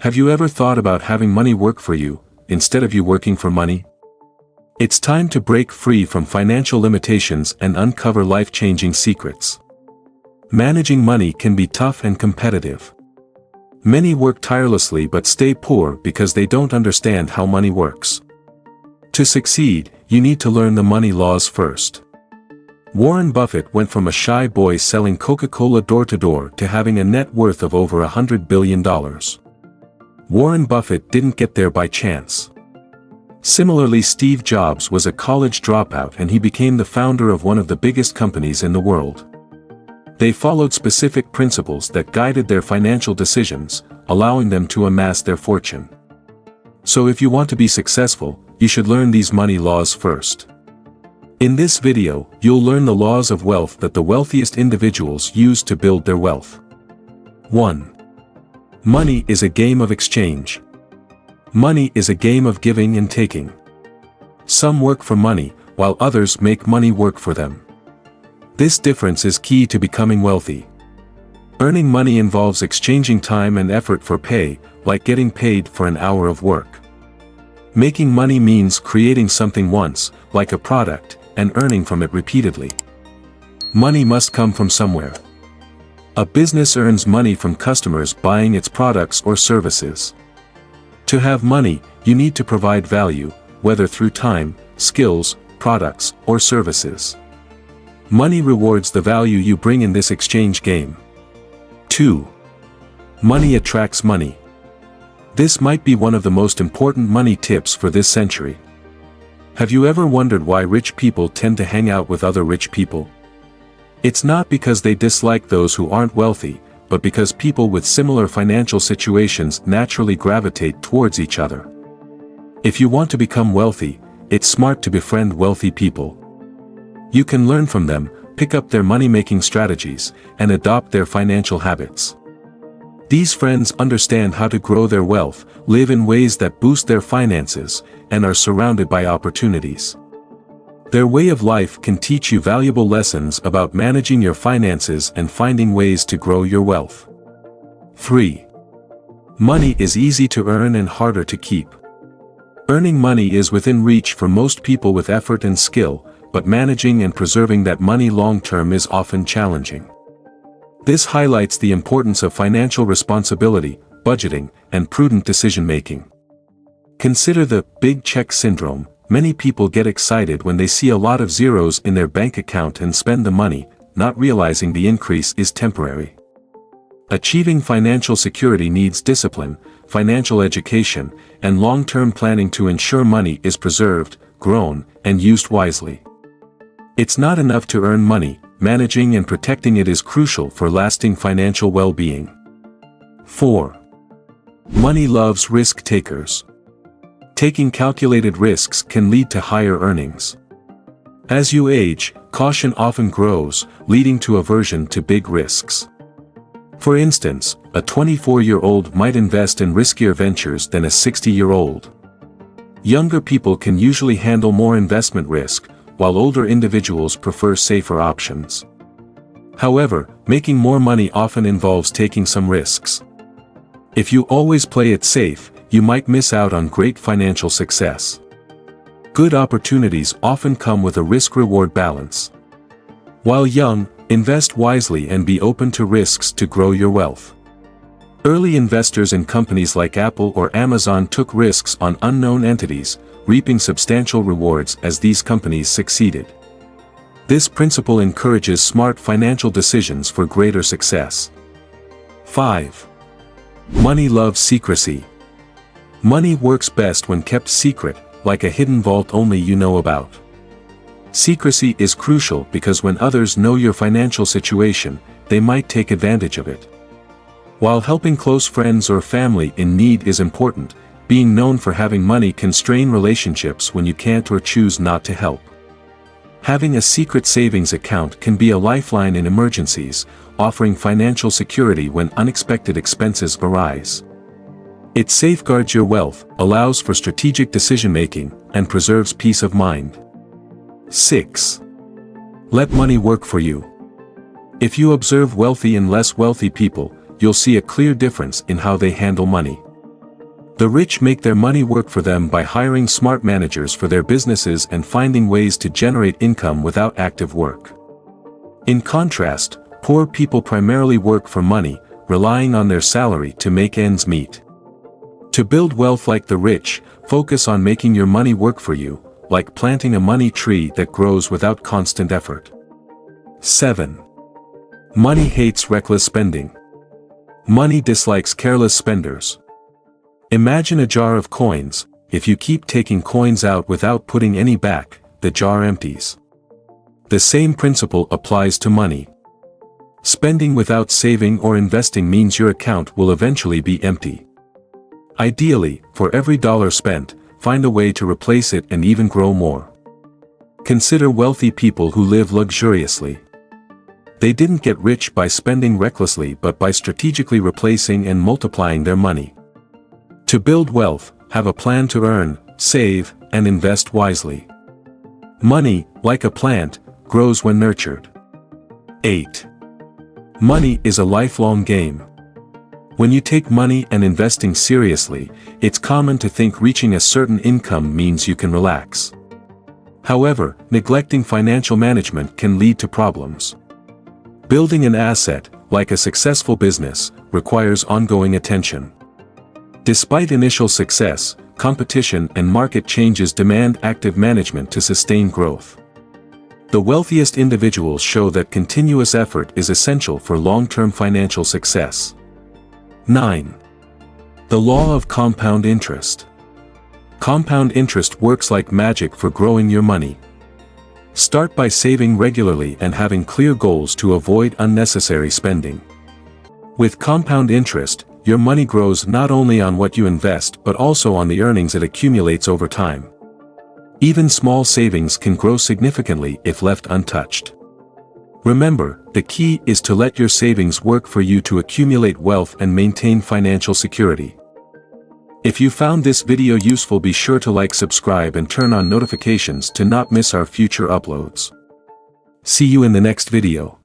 Have you ever thought about having money work for you, instead of you working for money? It's time to break free from financial limitations and uncover life-changing secrets. Managing money can be tough and competitive. Many work tirelessly but stay poor because they don't understand how money works. To succeed, you need to learn the money laws first. Warren Buffett went from a shy boy selling Coca-Cola door-to-door to having a net worth of over $100 billion. Warren Buffett didn't get there by chance. Similarly, Steve Jobs was a college dropout and he became the founder of one of the biggest companies in the world. They followed specific principles that guided their financial decisions, allowing them to amass their fortune. So if you want to be successful, you should learn these money laws first. In this video, you'll learn the laws of wealth that the wealthiest individuals use to build their wealth. 1. Money is a game of exchange. Money is a game of giving and taking. Some work for money, while others make money work for them. This difference is key to becoming wealthy. Earning money involves exchanging time and effort for pay, like getting paid for an hour of work. Making money means creating something once, like a product, and earning from it repeatedly. Money must come from somewhere. A business earns money from customers buying its products or services. To have money, you need to provide value, whether through time, skills, products, or services. Money rewards the value you bring in this exchange game. 2. Money attracts money. This might be one of the most important money tips for this century. Have you ever wondered why rich people tend to hang out with other rich people? It's not because they dislike those who aren't wealthy, but because people with similar financial situations naturally gravitate towards each other. If you want to become wealthy, it's smart to befriend wealthy people. You can learn from them, pick up their money-making strategies, and adopt their financial habits. These friends understand how to grow their wealth, live in ways that boost their finances, and are surrounded by opportunities. Their way of life can teach you valuable lessons about managing your finances and finding ways to grow your wealth. 3. Money is easy to earn and harder to keep. Earning money is within reach for most people with effort and skill, but managing and preserving that money long-term is often challenging. This highlights the importance of financial responsibility, budgeting, and prudent decision-making. Consider the big check syndrome. Many people get excited when they see a lot of zeros in their bank account and spend the money, not realizing the increase is temporary. Achieving financial security needs discipline, financial education, and long-term planning to ensure money is preserved, grown, and used wisely. It's not enough to earn money, managing and protecting it is crucial for lasting financial well-being. 4. Money loves risk takers. Taking calculated risks can lead to higher earnings. As you age, caution often grows, leading to aversion to big risks. For instance, a 24-year-old might invest in riskier ventures than a 60-year-old. Younger people can usually handle more investment risk, while older individuals prefer safer options. However, making more money often involves taking some risks. If you always play it safe, you might miss out on great financial success. Good opportunities often come with a risk-reward balance. While young, invest wisely and be open to risks to grow your wealth. Early investors in companies like Apple or Amazon took risks on unknown entities, reaping substantial rewards as these companies succeeded. This principle encourages smart financial decisions for greater success. 5. Money loves secrecy. Money works best when kept secret, like a hidden vault only you know about. Secrecy is crucial because when others know your financial situation, they might take advantage of it. While helping close friends or family in need is important, being known for having money can strain relationships when you can't or choose not to help. Having a secret savings account can be a lifeline in emergencies, offering financial security when unexpected expenses arise. It safeguards your wealth, allows for strategic decision-making, and preserves peace of mind. 6. Let money work for you. If you observe wealthy and less wealthy people, you'll see a clear difference in how they handle money. The rich make their money work for them by hiring smart managers for their businesses and finding ways to generate income without active work. In contrast, poor people primarily work for money, relying on their salary to make ends meet. To build wealth like the rich, focus on making your money work for you, like planting a money tree that grows without constant effort. 7. Money hates reckless spending. Money dislikes careless spenders. Imagine a jar of coins. If you keep taking coins out without putting any back, the jar empties. The same principle applies to money. Spending without saving or investing means your account will eventually be empty. Ideally, for every dollar spent, find a way to replace it and even grow more. Consider wealthy people who live luxuriously. They didn't get rich by spending recklessly but by strategically replacing and multiplying their money. To build wealth, have a plan to earn, save, and invest wisely. Money, like a plant, grows when nurtured. 8. Money is a lifelong game. When you take money and investing seriously, it's common to think reaching a certain income means you can relax. However, neglecting financial management can lead to problems. Building an asset, like a successful business, requires ongoing attention. Despite initial success, competition and market changes demand active management to sustain growth. The wealthiest individuals show that continuous effort is essential for long-term financial success. 9. The law of compound interest. Compound interest works like magic for growing your money. Start by saving regularly and having clear goals to avoid unnecessary spending. With compound interest, your money grows not only on what you invest but also on the earnings it accumulates over time. Even small savings can grow significantly if left untouched. Remember, the key is to let your savings work for you to accumulate wealth and maintain financial security. If you found this video useful, be sure to like, subscribe, and turn on notifications to not miss our future uploads. See you in the next video.